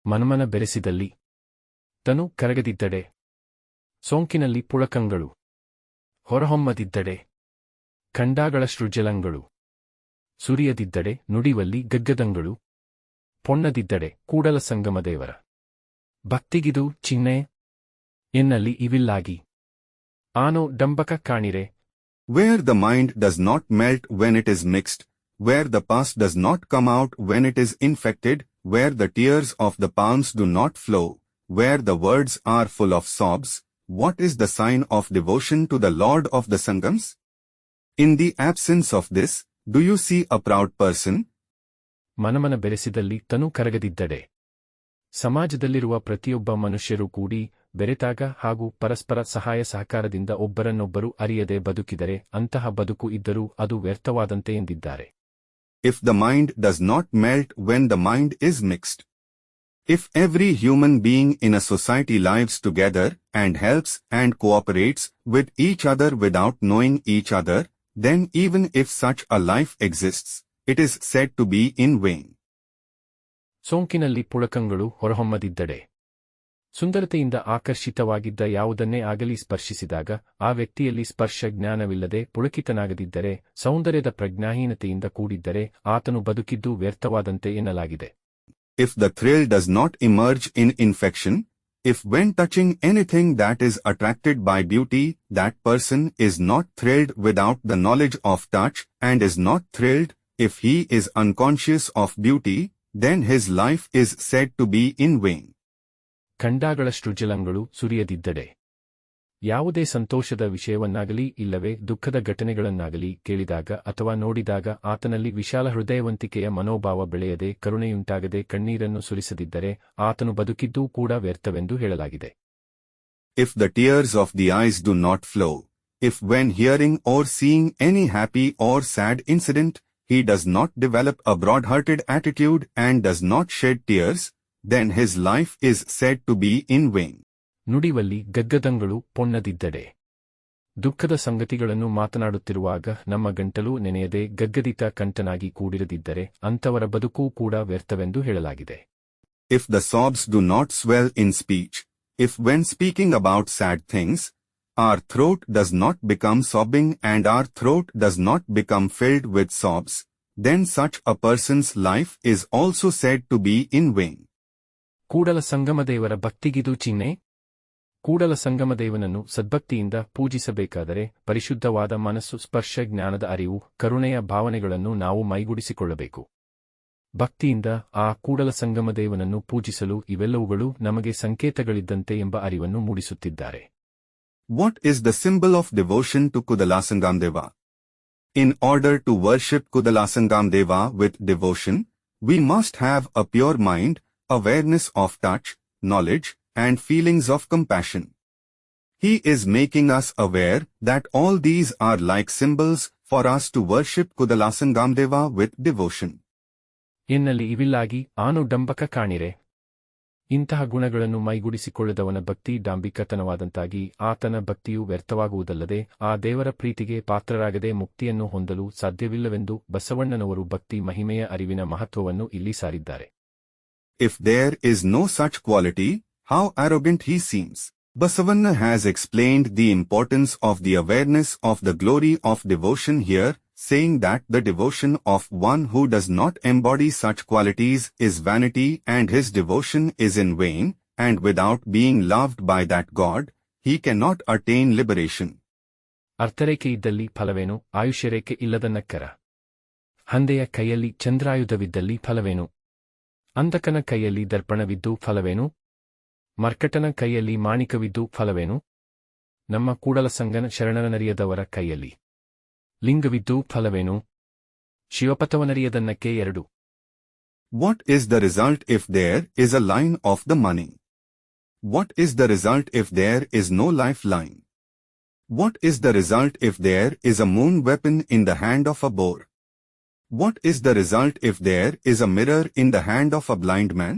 ಮನಮನ ಬೆರೆಸಿದಲ್ಲಿ ತನು ಕರಗದಿದ್ದಡೆ ಸೋಂಕಿನಲ್ಲಿ ಪುಳಕಂಗಳು ಹೊರಹೊಮ್ಮದಿದ್ದಡೆ ಖಂಡಾಗಳ ಸೃಜಲಂಗಳು ಸುರಿಯದಿದ್ದಡೆ ನುಡಿವಲ್ಲಿ ಗಗ್ಗದಂಗಳು ಪೊಣ್ಣದಿದ್ದಡೆ ಕೂಡಲ ಸಂಗಮದೇವರ ಭಕ್ತಿಗಿದು ಚಿಹ್ನೆ ಎನ್ನಲ್ಲಿ ಇವಿಲ್ಲಾಗಿ ಆನೋ ಡಂಬಕ ಕಾಣಿರೆ. Where the mind does not melt when it is mixed, where the pus does not come out when it is infected, where the tears of the palms do not flow, where the words are full of sobs, what is the sign of devotion to the Lord of the Sangams? In the absence of this, do you see a proud person? ಮನಮನ ಬೆರೆಸಿದಲ್ಲಿ ತನು ಕರಗದಿದ್ದಡೆ ಸಮಾಜದಲ್ಲಿರುವ ಪ್ರತಿಯೊಬ್ಬ ಮನುಷ್ಯರೂ ಕೂಡಿ ಬೆರೆತಾಗ ಹಾಗೂ ಪರಸ್ಪರ ಸಹಾಯ ಸಹಕಾರದಿಂದ ಒಬ್ಬರನ್ನೊಬ್ಬರು ಅರಿಯದೆ ಬದುಕಿದರೆ ಅಂತಹ ಬದುಕು ಇದ್ದರೂ ಅದು ವ್ಯರ್ಥವಾದಂತೆ ಎಂದಿದ್ದಾರೆ. If the mind does not melt when the mind is mixed. If every human being in a society lives together and helps and cooperates with each other without knowing each other, then even if such a life exists, it is said to be in vain. ಸೋಂಕಿನಲ್ಲಿ ಪುಳಕಂಗಳು ಹೊರಹೊಮ್ಮದಿದ್ದಡೆ ಸುಂದರತೆಯಿಂದ ಆಕರ್ಷಿತವಾಗಿದ್ದ ಯಾವುದನ್ನೇ ಆಗಲಿ ಸ್ಪರ್ಶಿಸಿದಾಗ ಆ ವ್ಯಕ್ತಿಯಲ್ಲಿ ಸ್ಪರ್ಶ ಜ್ಞಾನವಿಲ್ಲದೆ ಪುಳಕಿತನಾಗದಿದ್ದರೆ ಸೌಂದರ್ಯದ ಪ್ರಜ್ಞಾಹೀನತೆಯಿಂದ ಕೂಡಿದ್ದರೆ ಆತನು ಬದುಕಿದ್ದು ವ್ಯರ್ಥವಾದಂತೆ ಎನ್ನಲಾಗಿದೆ. If the thrill does not emerge in infection, if when touching anything that is attracted by beauty, that person is not thrilled without the knowledge of touch and is not thrilled, if he is unconscious of beauty, then his life is said to be in vain. ಖಂಡಾಗಳ ಸೃಜಲಂಗಳು ಸುರಿಯದಿದ್ದಡೆ ಯಾವುದೇ ಸಂತೋಷದ ವಿಷಯವನ್ನಾಗಲಿ ಇಲ್ಲವೇ ದುಃಖದ ಘಟನೆಗಳನ್ನಾಗಲಿ ಕೇಳಿದಾಗ ಅಥವಾ ನೋಡಿದಾಗ ಆತನಲ್ಲಿ ವಿಶಾಲ ಹೃದಯವಂತಿಕೆಯ ಮನೋಭಾವ ಬೆಳೆಯದೆ ಕರುಣೆಯುಂಟಾಗದೆ ಕಣ್ಣೀರನ್ನು ಸುರಿಸದಿದ್ದರೆ ಆತನು ಬದುಕಿದ್ದೂ ಕೂಡ ವ್ಯರ್ಥವೆಂದು ಹೇಳಲಾಗಿದೆ. If the tears of the eyes do not flow, if when hearing or seeing any happy or sad incident, he does not develop a broad-hearted attitude and does not shed tears, then his life is said to be in vain. ನುಡಿವಲ್ಲಿ ಗಗ್ಗದಂಗಳು ಪೊಣ್ಣದಿದ್ದಡೆ ದುಃಖದ ಸಂಗತಿಗಳನ್ನು ಮಾತನಾಡುತ್ತಿರುವಾಗ ನಮ್ಮ ಗಂಟಲು ನೆನೆಯದೆ ಗಗ್ಗದಿತ ಕಂಠನಾಗಿ ಕೂಡಿರದಿದ್ದರೆ ಅಂಥವರ ಬದುಕೂ ಕೂಡ ವ್ಯರ್ಥವೆಂದು ಹೇಳಲಾಗಿದೆ. If the sobs do not swell in speech, if when speaking about sad things, our throat does not become sobbing and our throat does not become filled with sobs, then such a person's life is also said to be in vain. ಕೂಡಲ ಸಂಗಮದೇವರ ಭಕ್ತಿಗಿದು ಚಿಹ್ನೆ. ಕೂಡಲ ಸಂಗಮದೇವನನ್ನು ಸದ್ಭಕ್ತಿಯಿಂದ ಪೂಜಿಸಬೇಕಾದರೆ ಪರಿಶುದ್ಧವಾದ ಮನಸ್ಸು, ಸ್ಪರ್ಶ ಜ್ಞಾನದ ಅರಿವು, ಕರುಣೆಯ ಭಾವನೆಗಳನ್ನು ನಾವು ಮೈಗೂಡಿಸಿಕೊಳ್ಳಬೇಕು. ಭಕ್ತಿಯಿಂದ ಆ ಕೂಡಲ ಸಂಗಮದೇವನನ್ನು ಪೂಜಿಸಲು ಇವೆಲ್ಲವುಗಳು ನಮಗೆ ಸಂಕೇತಗಳಿದ್ದಂತೆ ಎಂಬ ಅರಿವನ್ನು ಮೂಡಿಸುತ್ತಿದ್ದಾರೆ. What is the symbol of devotion to Kudalasangamdeva? In order to worship Kudalasangamdeva with devotion, we must have a pure mind, awareness of touch, knowledge, and feelings of compassion. He is making us aware that all these are like symbols for us to worship Kudalasangamdeva with devotion. ಎನ್ನಲ್ಲಿ ಇವಿಲ್ಲಾಗಿ ಆನು ಡಂಬಕ ಕಾಣಿರೆ. ಇಂತಹ ಗುಣಗಳನ್ನು ಮೈಗೂಡಿಸಿಕೊಳ್ಳದವನ ಭಕ್ತಿ ಡಾಂಬಿಕತನವಾದಂತಾಗಿ ಆತನ ಭಕ್ತಿಯು ವ್ಯರ್ಥವಾಗುವುದಲ್ಲದೆ ಆ ದೇವರ ಪ್ರೀತಿಗೆ ಪಾತ್ರರಾಗದೆ ಮುಕ್ತಿಯನ್ನು ಹೊಂದಲು ಸಾಧ್ಯವಿಲ್ಲವೆಂದು ಬಸವಣ್ಣನವರು ಭಕ್ತಿ ಮಹಿಮೆಯ ಅರಿವಿನ ಮಹತ್ವವನ್ನು ಇಲ್ಲಿ ಸಾರಿದ್ದಾರೆ. If there is no such quality, how arrogant he seems. Basavanna has explained the importance of the awareness of the glory of devotion here, saying that the devotion of one who does not embody such qualities is vanity and his devotion is in vain, and without being loved by that God, he cannot attain liberation. ಅರ್ಥರೇಖೆ ಇದ್ದಲ್ಲಿ ಫಲವೇನು, ಆಯುಷ್ಯರೇಖೆ ಇಲ್ಲದ ನಕ್ಕರ. ಹಂದೆಯ ಕೈಯಲ್ಲಿ ಚಂದ್ರಾಯುಧವಿದ್ದಲ್ಲಿ ಫಲವೇನು, ಅಂಧಕನ ಕೈಯಲ್ಲಿ ದರ್ಪಣವಿದ್ದು ಫಲವೇನು, ಮರ್ಕಟನ ಕೈಯಲ್ಲಿ ಮಾಣಿಕವಿದ್ದು ಫಲವೇನು, ನಮ್ಮ ಕೂಡಲಸಂಗನ ಶರಣನರಿಯದವರ ಕೈಯಲ್ಲಿ ಲಿಂಗವಿದ್ದು ಫಲವೇನು, ಶಿವಪಥವನರಿಯದನ್ನಕ್ಕೆ 2. What is the result if there is a line of the money? What is the result if there is no lifeline? What is the result if there is a moon weapon in the hand of a boar? What is the result if there is a mirror in the hand of a blind man?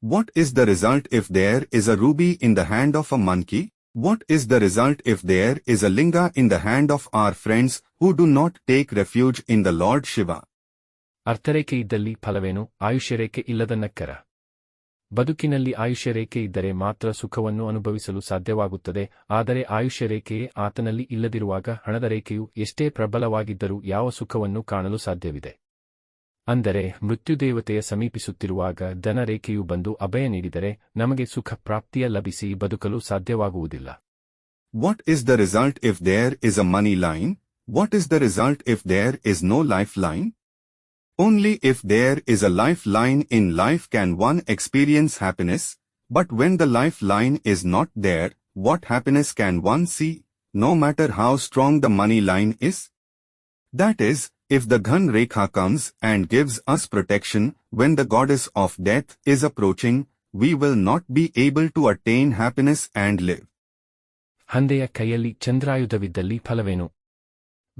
What is the result if there is a ruby in the hand of a monkey? What is the result if there is a linga in the hand of our friends who do not take refuge in the Lord Shiva? ಅರ್ಥರೇಖೆ ಇದ್ದಲ್ಲಿ ಫಲವೇನು, ಆಯುಷ್ಯರೇಖೆ ಇಲ್ಲದ ನಕ್ಕರ. ಬದುಕಿನಲ್ಲಿ ಆಯುಷ್ಯ ರೇಖೆ ಇದ್ದರೆ ಮಾತ್ರ ಸುಖವನ್ನು ಅನುಭವಿಸಲು ಸಾಧ್ಯವಾಗುತ್ತದೆ, ಆದರೆ ಆಯುಷ್ಯ ರೇಖೆಯೇ ಆತನಲ್ಲಿ ಇಲ್ಲದಿರುವಾಗ ಹಣದ ರೇಖೆಯು ಎಷ್ಟೇ ಪ್ರಬಲವಾಗಿದ್ದರೂ ಯಾವ ಸುಖವನ್ನು ಕಾಣಲು ಸಾಧ್ಯವಿದೆ? ಅಂದರೆ ಮೃತ್ಯುದೇವತೆಯ ಸಮೀಪಿಸುತ್ತಿರುವಾಗ ಧನ ರೇಖೆಯು ಬಂದು ಅಭಯ ನೀಡಿದರೆ ನಮಗೆ ಸುಖ ಪ್ರಾಪ್ತಿಯ ಲಭಿಸಿ ಬದುಕಲು ಸಾಧ್ಯವಾಗುವುದಿಲ್ಲ. What is the result if there is a money line? What is the result if there is no lifeline? Only if there is a lifeline in life can one experience happiness, but when the lifeline is not there, what happiness can one see, no matter how strong the money line is? That is, if the Dhan Rekha comes and gives us protection when the goddess of death is approaching, we will not be able to attain happiness and live. ಹಂದೆಯ ಕೈಯಲ್ಲಿ ಚಂದ್ರಾಯುಧವಿದ್ದಲ್ಲಿ ಫಲವೇನು?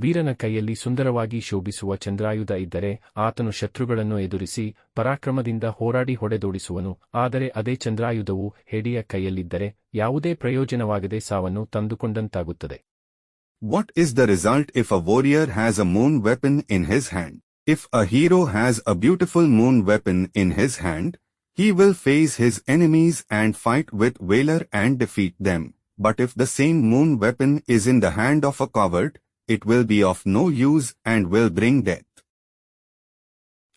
ವೀರನ ಕೈಯಲ್ಲಿ ಸುಂದರವಾಗಿ ಶೋಭಿಸುವ ಚಂದ್ರಾಯುಧ ಇದ್ದರೆ ಆತನು ಶತ್ರುಗಳನ್ನು ಎದುರಿಸಿ ಪರಾಕ್ರಮದಿಂದ ಹೋರಾಡಿ ಹೊಡೆದೋಡಿಸುವನು. ಆದರೆ ಅದೇ ಚಂದ್ರಾಯುಧವು ಹೇಡಿಯ ಕೈಯಲ್ಲಿದ್ದರೆ ಯಾವುದೇ ಪ್ರಯೋಜನವಾಗದೆ ಸಾವನ್ನು ತಂದುಕೊಂಡಂತಾಗುತ್ತದೆ. What is the result if a warrior has a moon weapon in his hand? If a hero has a beautiful moon weapon in his hand, he will face his enemies and fight with valor and defeat them. But if the same moon weapon is in the hand of a coward, it will be of no use and will bring death.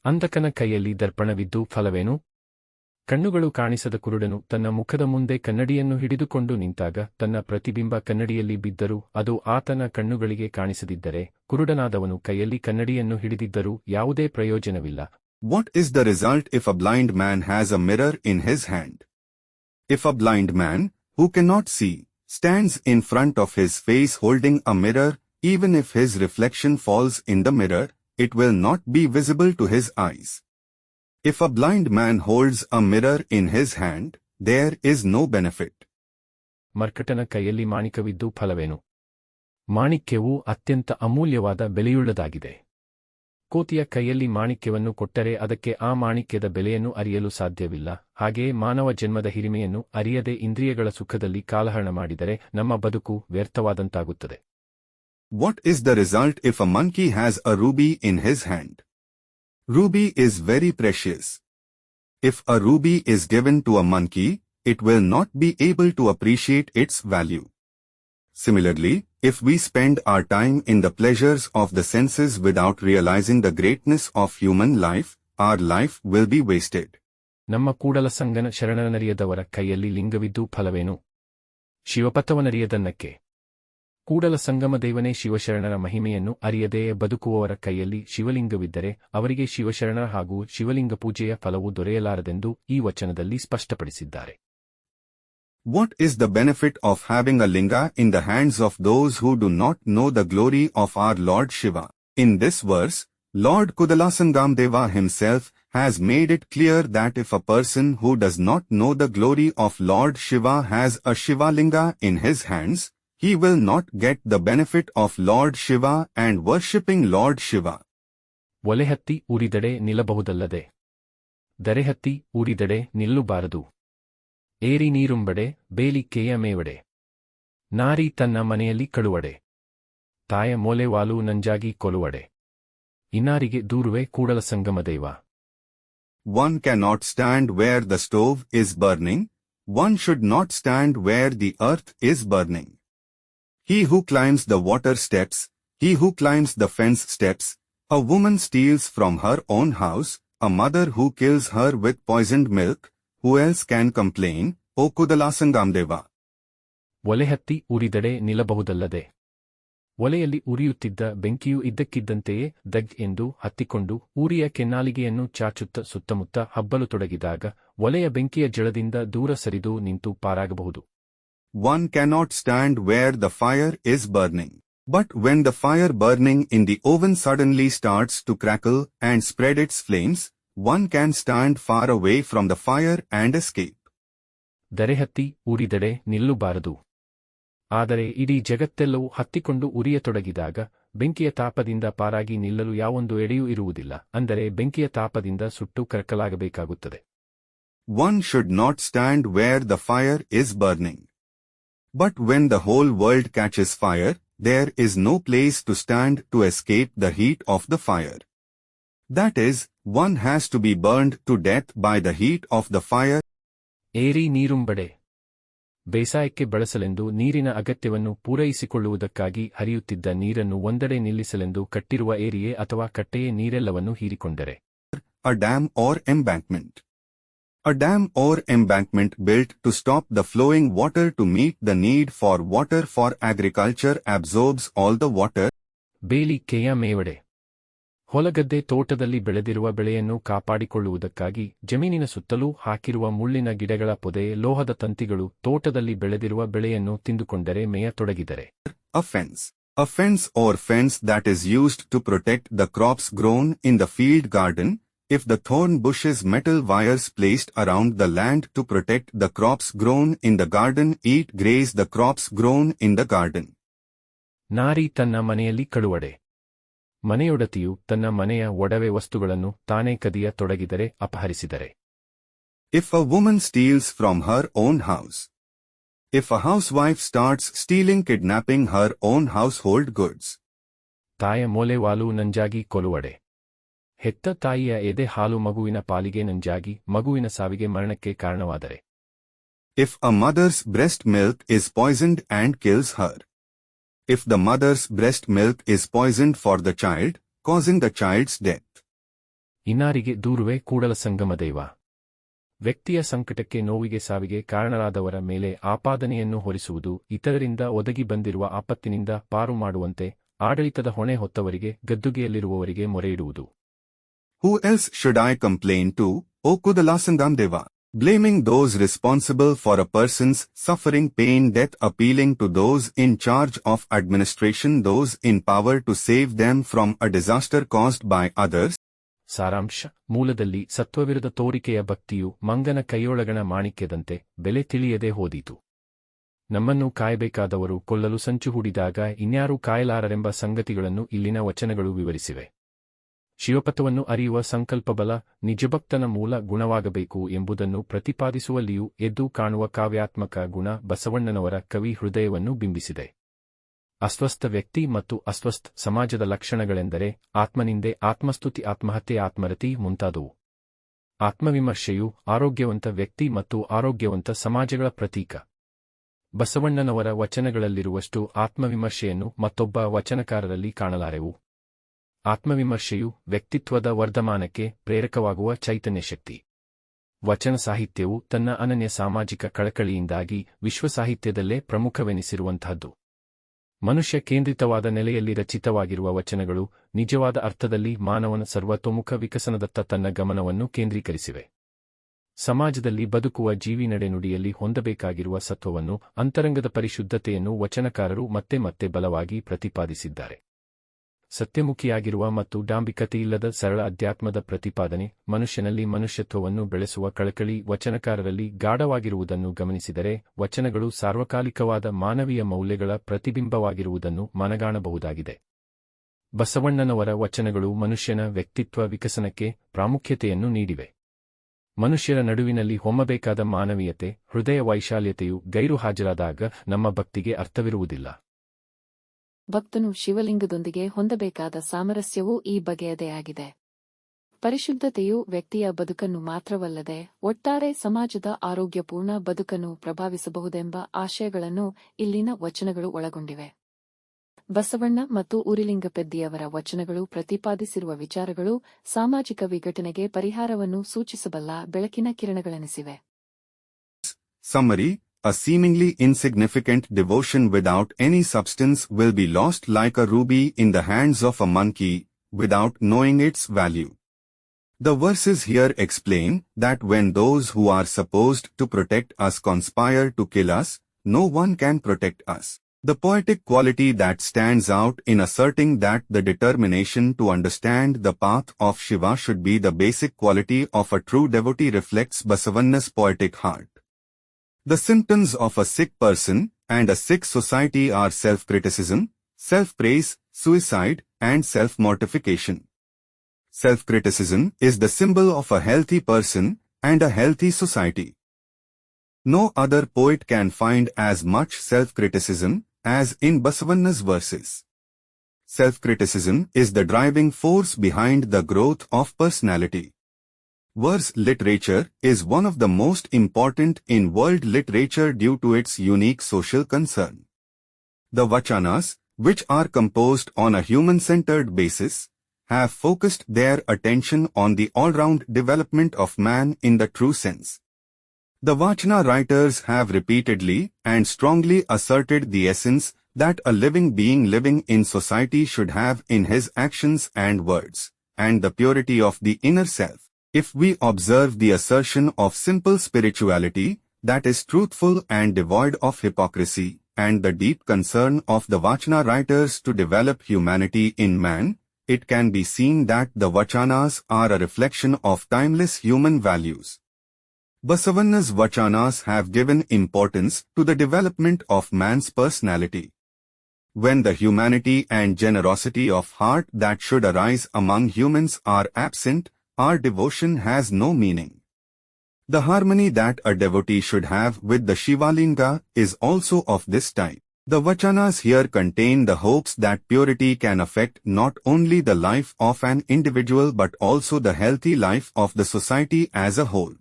ಅಂಧಕನ ಕೈಯಲ್ಲಿ ದರ್ಪಣವಿದ್ದು ಫಲವೇನು? ಕಣ್ಣುಗಳು ಕಾಣಿಸದ ಕುರುಡನು ತನ್ನ ಮುಖದ ಮುಂದೆ ಕನ್ನಡಿಯನ್ನು ಹಿಡಿದುಕೊಂಡು ನಿಂತಾಗ ತನ್ನ ಪ್ರತಿಬಿಂಬ ಕನ್ನಡಿಯಲ್ಲಿ ಬಿದ್ದರೂ ಅದು ಆತನ ಕಣ್ಣುಗಳಿಗೆ ಕಾಣಿಸದಿದ್ದರೆ ಕುರುಡನಾದವನು ಕೈಯಲ್ಲಿ ಕನ್ನಡಿಯನ್ನು ಹಿಡಿದಿದ್ದರೂ ಯಾವುದೇ ಪ್ರಯೋಜನವಿಲ್ಲ. What is the result if a blind man has a mirror in his hand? If a blind man, who cannot see, stands in front of his face holding a mirror, even if his reflection falls in the mirror, it will not be visible to his eyes. If a blind man holds a mirror in his hand, there is no benefit. ಮರ್ಕಟನ ಕೈಯಲ್ಲಿ ಮಾಣಿಕವಿದ್ದು ಫಲವೇನು? ಮಾಣಿಕ್ಯವು ಅತ್ಯಂತ ಅಮೂಲ್ಯವಾದ ಬೆಲೆಯುಳ್ಳದಾಗಿದೆ. ಕೋತಿಯ ಕೈಯಲ್ಲಿ ಮಾಣಿಕ್ಯವನ್ನು ಕೊಟ್ಟರೆ ಅದಕ್ಕೆ ಆ ಮಾಣಿಕ್ಯದ ಬೆಲೆಯನ್ನು ಅರಿಯಲು ಸಾಧ್ಯವಿಲ್ಲ. ಹಾಗೆಯೇ ಮಾನವ ಜನ್ಮದ ಹಿರಿಮೆಯನ್ನು ಅರಿಯದೆ ಇಂದ್ರಿಯಗಳ ಸುಖದಲ್ಲಿ ಕಾಲಹರಣ ಮಾಡಿದರೆ ನಮ್ಮ ಬದುಕು ವ್ಯರ್ಥವಾದಂತಾಗುತ್ತದೆ. What is the result if a monkey has a ruby in his hand? Ruby is very precious. If a ruby is given to a monkey, it will not be able to appreciate its value. Similarly, if we spend our time in the pleasures of the senses without realizing the greatness of human life, our life will be wasted. ನಮ್ಮ ಕೂಡಲ ಸಂಗನ ಶರಣನರಿಯದವರ ಕೈಯಲ್ಲಿ ಲಿಂಗವಿದ್ದು ಫಲವೇನು? ಶಿವಪಥವನರಿಯದನ್ನಕ್ಕೆ. ಕೂಡಲ ಸಂಗಮ ದೇವನೇ ಶಿವಶರಣರ ಮಹಿಮೆಯನ್ನು ಅರಿಯದೆಯೇ ಬದುಕುವವರ ಕೈಯಲ್ಲಿ ಶಿವಲಿಂಗವಿದ್ದರೆ ಅವರಿಗೆ ಶಿವಶರಣರ ಹಾಗೂ ಶಿವಲಿಂಗ ಪೂಜೆಯ ಫಲವು ದೊರೆಯಲಾರದೆಂದು ಈ ವಚನದಲ್ಲಿ ಸ್ಪಷ್ಟಪಡಿಸಿದ್ದಾರೆ. What is the benefit of having a linga in the hands of those who do not know the glory of our Lord Shiva? In this verse, Lord Kudalasangamdeva himself has made it clear that if a person who does not know the glory of Lord Shiva has a Shiva linga in his hands, he will not get the benefit of Lord Shiva and worshipping Lord Shiva. ಒಲೆಹತ್ತಿ ಉರಿದಡೆ ನಿಲ್ಲಬಹುದಲ್ಲದೆ ದರೆಹತ್ತಿ ಉರಿದಡೆ ನಿಲ್ಲುಬಾರದು. ಏರಿ ನೀರುಂಬಡೆ ಬೇಲಿಕೆಯ ಮೇವಡೆ ನಾರಿ ತನ್ನ ಮನೆಯಲ್ಲಿ ಕಳುವಡೆ ತಾಯ ಮೊಲೆವಾಲು ನಂಜಾಗಿ ಕೊಲುವಡೆ ಇನ್ನಾರಿಗೆ ದೂರುವೆ ಕೂಡಲ Sangamadeva. One cannot stand where the stove is burning. One should not stand where the earth is burning. He who climbs the water steps, he who climbs the fence steps, a woman steals from her own house, a mother who kills her with poisoned milk, who else can complain, O Kudalasangamdeva? ಒಲೆಹತ್ತಿ ಉರಿದಡೆ ನಿಲ್ಲಬಹುದಲ್ಲದೆ. ಒಲೆಯಲ್ಲಿ ಉರಿಯುತ್ತಿದ್ದ ಬೆಂಕಿಯು ಇದ್ದಕ್ಕಿದ್ದಂತೆಯೇ ದಗ್ ಎಂದು ಹತ್ತಿಕೊಂಡು ಊರಿಯ ಕೆನ್ನಾಲಿಗೆಯನ್ನು ಚಾಚುತ್ತ ಸುತ್ತಮುತ್ತ ಹಬ್ಬಲು ತೊಡಗಿದಾಗ ಒಲೆಯ ಬೆಂಕಿಯ ಜಳದಿಂದ ದೂರ ಸರಿದು ನಿಂತು ಪಾರಾಗಬಹುದು. One cannot stand where the fire is burning. But when the fire burning in the oven suddenly starts to crackle and spread its flames, one can stand far away from the fire and escape. ದರೆಹತ್ತಿ ಉರಿದಡೆ ನಿಲ್ಲುಬಾರದು. ಆದರೆ ಇಡೀ ಜಗತ್ತೆಲ್ಲವೂ ಹತ್ತಿಕೊಂಡು ಉರಿಯತೊಡಗಿದಾಗ ಬೆಂಕಿಯ ತಾಪದಿಂದ ಪಾರಾಗಿ ನಿಲ್ಲಲು ಯಾವೊಂದು ಎಡೆಯೂ ಇರುವುದಿಲ್ಲ. ಅಂದರೆ ಬೆಂಕಿಯ ತಾಪದಿಂದ ಸುಟ್ಟು ಕರಕಲಾಗಬೇಕಾಗುತ್ತದೆ. One should not stand where the fire is burning. But when the whole world catches fire, there is no place to stand to escape the heat of the fire. That is, one has to be burned to death by the heat of the fire. ಏರಿ ನೀರುಂಬಡೆ. ಬೇಸಾಯಕ್ಕೆ ಬಳಸಲೆಂದು ನೀರಿನ ಅಗತ್ಯವನ್ನು ಪೂರೈಸಿಕೊಳ್ಳುವುದಕ್ಕಾಗಿ ಹರಿಯುತ್ತಿದ್ದ ನೀರನ್ನು ಒಂದೆಡೆ ನಿಲ್ಲಿಸಲೆಂದು ಕಟ್ಟಿರುವ ಏರಿಯೇ ಅಥವಾ ಕಟ್ಟೆಯೇ ನೀರೆಲ್ಲವನ್ನೂ ಹೀರಿಕೊಂಡರೆ. A dam or embankment. A dam or embankment built to stop the flowing water to meet the need for water for agriculture absorbs all the water. ಬೇಲಿಕೆಯ ಮೇವಡೆ. ಹೊಲಗದ್ದೆ ತೋಟದಲ್ಲಿ ಬೆಳೆದಿರುವ ಬೆಳೆಯನ್ನು ಕಾಪಾಡಿಕೊಳ್ಳುವುದಕ್ಕಾಗಿ ಜಮೀನಿನ ಸುತ್ತಲೂ ಹಾಕಿರುವ ಮುಳ್ಳಿನ ಗಿಡಗಳ ಪೊದೆ ಲೋಹದ ತಂತಿಗಳು ತೋಟದಲ್ಲಿ ಬೆಳೆದಿರುವ ಬೆಳೆಯನ್ನು ತಿಂದುಕೊಂಡರೆ ಮೇಯತೊಡಗಿದರೆ. A fence. A fence or fence that is used to protect the crops grown in the field garden. If the thorn bushes metal wires placed around the land to protect the crops grown in the garden graze the crops grown in the garden. ನಾರಿ ತನ್ನ ಮನೆಯಲ್ಲಿ ಕಳುವಡೆ. ಮನೆಯೊಡತಿಯು ತನ್ನ ಮನೆಯ ಒಡವೆ ವಸ್ತುಗಳನ್ನು ತಾನೇ ಕದಿಯ ತೊಡಗಿದರೆ ಅಪಹರಿಸಿದರೆ. If a woman steals from her own house. If a housewife starts stealing kidnapping her own household goods. ತಾಯ ಮೊಲೆವಾಲು ನಂಜಾಗಿ ಕೊಲುವಡೆ. ಹೆತ್ತ ತಾಯಿಯ ಎದೆ ಹಾಲು ಮಗುವಿನ ಪಾಲಿಗೆ ನಂಜಾಗಿ ಮಗುವಿನ ಸಾವಿಗೆ ಮರಣಕ್ಕೆ ಕಾರಣವಾದರೆ. If a mother's breast milk is poisoned and kills her. If the mother's breast milk is poisoned for the child, causing the child's death. ಇನ್ನಾರಿಗೆ ದೂರುವೆ ಕೂಡಲ ಸಂಗಮದೇವ. ವ್ಯಕ್ತಿಯ ಸಂಕಟಕ್ಕೆ ನೋವಿಗೆ ಸಾವಿಗೆ ಕಾರಣರಾದವರ ಮೇಲೆ ಆಪಾದನೆಯನ್ನು ಹೊರಿಸುವುದು, ಇತರರಿಂದ ಒದಗಿ ಬಂದಿರುವ ಆಪತ್ತಿನಿಂದ ಪಾರು ಮಾಡುವಂತೆ ಆಡಳಿತದ ಹೊಣೆ ಹೊತ್ತವರಿಗೆ ಗದ್ದುಗೆಯಲ್ಲಿರುವವರಿಗೆ ಮೊರೆಯಿಡುವುದು. Who else should I complain to, O Kudalasangamdeva? Blaming those responsible for a person's suffering pain death appealing to those in charge of administration those in power to save them from a disaster caused by others. ಸಾರಾಂಶ: ಮೂಲದಲ್ಲಿ ಸತ್ವವಿರದ ತೋರಿಕೆಯ ಭಕ್ತಿಯು ಮಂಗನ ಕೈಯೊಳಗಣ ಮಾಣಿಕ್ಯದಂತೆ ಬೆಲೆ ತಿಳಿಯದೆ ಹೋದೀತು. ನಮ್ಮನ್ನು ಕಾಯಬೇಕಾದವರು ಕೊಲ್ಲಲು ಸಂಚು ಹೂಡಿದಾಗ ಇನ್ಯಾರೂ ಕಾಯಲಾರರೆಂಬ ಸಂಗತಿಗಳನ್ನು ಇಲ್ಲಿನ ವಚನಗಳು ವಿವರಿಸಿವೆ. ಶಿವಪಥವನ್ನು ಅರಿಯುವ ಸಂಕಲ್ಪಬಲ ನಿಜಭಕ್ತನ ಮೂಲ ಗುಣವಾಗಬೇಕು ಎಂಬುದನ್ನು ಪ್ರತಿಪಾದಿಸುವಲ್ಲಿಯೂ ಎದ್ದು ಕಾಣುವ ಕಾವ್ಯಾತ್ಮಕ ಗುಣ ಬಸವಣ್ಣನವರ ಕವಿ ಹೃದಯವನ್ನು ಬಿಂಬಿಸಿದೆ. ಅಸ್ವಸ್ಥ ವ್ಯಕ್ತಿ ಮತ್ತು ಅಸ್ವಸ್ಥ ಸಮಾಜದ ಲಕ್ಷಣಗಳೆಂದರೆ ಆತ್ಮನಿಂದೆ, ಆತ್ಮಸ್ತುತಿ, ಆತ್ಮಹತ್ಯೆ, ಆತ್ಮರತಿ ಮುಂತಾದವು. ಆತ್ಮವಿಮರ್ಶೆಯು ಆರೋಗ್ಯವಂತ ವ್ಯಕ್ತಿ ಮತ್ತು ಆರೋಗ್ಯವಂತ ಸಮಾಜಗಳ ಪ್ರತೀಕ. ಬಸವಣ್ಣನವರ ವಚನಗಳಲ್ಲಿರುವಷ್ಟು ಆತ್ಮವಿಮರ್ಶೆಯನ್ನು ಮತ್ತೊಬ್ಬ ವಚನಕಾರರಲ್ಲಿ ಕಾಣಲಾರೆವು. ಆತ್ಮವಿಮರ್ಶೆಯು ವ್ಯಕ್ತಿತ್ವದ ವರ್ಧಮಾನಕ್ಕೆ ಪ್ರೇರಕವಾಗುವ ಚೈತನ್ಯ ಶಕ್ತಿ. ವಚನ ಸಾಹಿತ್ಯವು ತನ್ನ ಅನನ್ಯ ಸಾಮಾಜಿಕ ಕಳಕಳಿಯಿಂದಾಗಿ ವಿಶ್ವಸಾಹಿತ್ಯದಲ್ಲೇ ಪ್ರಮುಖವೆನಿಸಿರುವಂತಹದ್ದು. ಮನುಷ್ಯ ಕೇಂದ್ರಿತವಾದ ನೆಲೆಯಲ್ಲಿ ರಚಿತವಾಗಿರುವ ವಚನಗಳು ನಿಜವಾದ ಅರ್ಥದಲ್ಲಿ ಮಾನವನ ಸರ್ವತೋಮುಖ ವಿಕಸನದತ್ತ ತನ್ನ ಗಮನವನ್ನು ಕೇಂದ್ರೀಕರಿಸಿವೆ. ಸಮಾಜದಲ್ಲಿ ಬದುಕುವ ಜೀವಿ ನಡೆನುಡಿಯಲ್ಲಿ ಹೊಂದಬೇಕಾಗಿರುವ ಸತ್ವವನ್ನು, ಅಂತರಂಗದ ಪರಿಶುದ್ಧತೆಯನ್ನು ವಚನಕಾರರು ಮತ್ತೆ ಮತ್ತೆ ಬಲವಾಗಿ ಪ್ರತಿಪಾದಿಸಿದ್ದಾರೆ. ಸತ್ಯಮುಖಿಯಾಗಿರುವ ಮತ್ತು ಡಾಂಬಿಕತೆಯಿಲ್ಲದ ಸರಳ ಅಧ್ಯಾತ್ಮದ ಪ್ರತಿಪಾದನೆ, ಮನುಷ್ಯನಲ್ಲಿ ಮನುಷ್ಯತ್ವವನ್ನು ಬೆಳೆಸುವ ಕಳಕಳಿ ವಚನಕಾರರಲ್ಲಿ ಗಾಢವಾಗಿರುವುದನ್ನು ಗಮನಿಸಿದರೆ ವಚನಗಳು ಸಾರ್ವಕಾಲಿಕವಾದ ಮಾನವೀಯ ಮೌಲ್ಯಗಳ ಪ್ರತಿಬಿಂಬವಾಗಿರುವುದನ್ನು ಮನಗಾಣಬಹುದಾಗಿದೆ. ಬಸವಣ್ಣನವರ ವಚನಗಳು ಮನುಷ್ಯನ ವ್ಯಕ್ತಿತ್ವ ವಿಕಸನಕ್ಕೆ ಪ್ರಾಮುಖ್ಯತೆಯನ್ನು ನೀಡಿವೆ. ಮನುಷ್ಯರ ನಡುವಿನಲ್ಲಿ ಹೊಮ್ಮಬೇಕಾದ ಮಾನವೀಯತೆ, ಹೃದಯ ವೈಶಾಲ್ಯತೆಯು ಗೈರು ಹಾಜರಾದಾಗ ನಮ್ಮ ಭಕ್ತಿಗೆ ಅರ್ಥವಿರುವುದಿಲ್ಲ. ಭಕ್ತನು ಶಿವಲಿಂಗದೊಂದಿಗೆ ಹೊಂದಬೇಕಾದ ಸಾಮರಸ್ಯವೂ ಈ ಬಗೆಯದೇ ಆಗಿದೆ. ಪರಿಶುದ್ಧತೆಯು ವ್ಯಕ್ತಿಯ ಬದುಕನ್ನು ಮಾತ್ರವಲ್ಲದೆ ಒಟ್ಟಾರೆ ಸಮಾಜದ ಆರೋಗ್ಯಪೂರ್ಣ ಬದುಕನ್ನು ಪ್ರಭಾವಿಸಬಹುದೆಂಬ ಆಶಯಗಳನ್ನು ಇಲ್ಲಿನ ವಚನಗಳು ಒಳಗೊಂಡಿವೆ. ಬಸವಣ್ಣ ಮತ್ತು ಉರಿಲಿಂಗಪೆದ್ದಿಯವರ ವಚನಗಳು ಪ್ರತಿಪಾದಿಸಿರುವ ವಿಚಾರಗಳು ಸಾಮಾಜಿಕ ವಿಘಟನೆಗೆ ಪರಿಹಾರವನ್ನು ಸೂಚಿಸಬಲ್ಲ ಬೆಳಕಿನ ಕಿರಣಗಳೆನಿಸಿವೆ. Summary: a seemingly insignificant devotion without any substance will be lost like a ruby in the hands of a monkey, without knowing its value. The verses here explain that when those who are supposed to protect us conspire to kill us, no one can protect us. The poetic quality that stands out in asserting that the determination to understand the path of Shiva should be the basic quality of a true devotee reflects Basavanna's poetic heart. The symptoms of a sick person and a sick society are self-criticism, self-praise, suicide, and self-mortification. Self-criticism is the symbol of a healthy person and a healthy society. No other poet can find as much self-criticism as in Basavanna's verses. Self-criticism is the driving force behind the growth of personality. Verse literature is one of the most important in world literature due to its unique social concern. The Vachanas, which are composed on a human-centered basis, have focused their attention on the all-round development of man in the true sense. The Vachana writers have repeatedly and strongly asserted the essence that a living being living in society should have in his actions and words, and the purity of the inner self. If we observe the assertion of simple spirituality, that is truthful and devoid of hypocrisy, and the deep concern of the Vachana writers to develop humanity in man, it can be seen that the Vachanas are a reflection of timeless human values. Basavanna's Vachanas have given importance to the development of man's personality. When the humanity and generosity of heart that should arise among humans are absent, our devotion has no meaning. The harmony that a devotee should have with the Shivalinga is also of this type. The Vachanas here contain the hopes that purity can affect not only the life of an individual but also the healthy life of the society as a whole.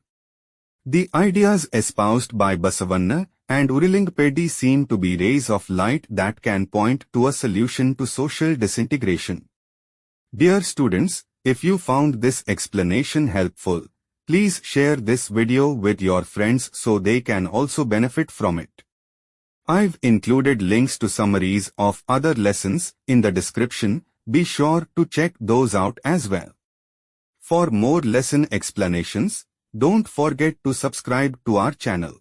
The ideas espoused by Basavanna and Urilingpedi seem to be rays of light that can point to a solution to social disintegration. Dear students, if you found this explanation helpful, please share this video with your friends so they can also benefit from it. I've included links to summaries of other lessons in the description. Be sure to check those out as well. For more lesson explanations, don't forget to subscribe to our channel.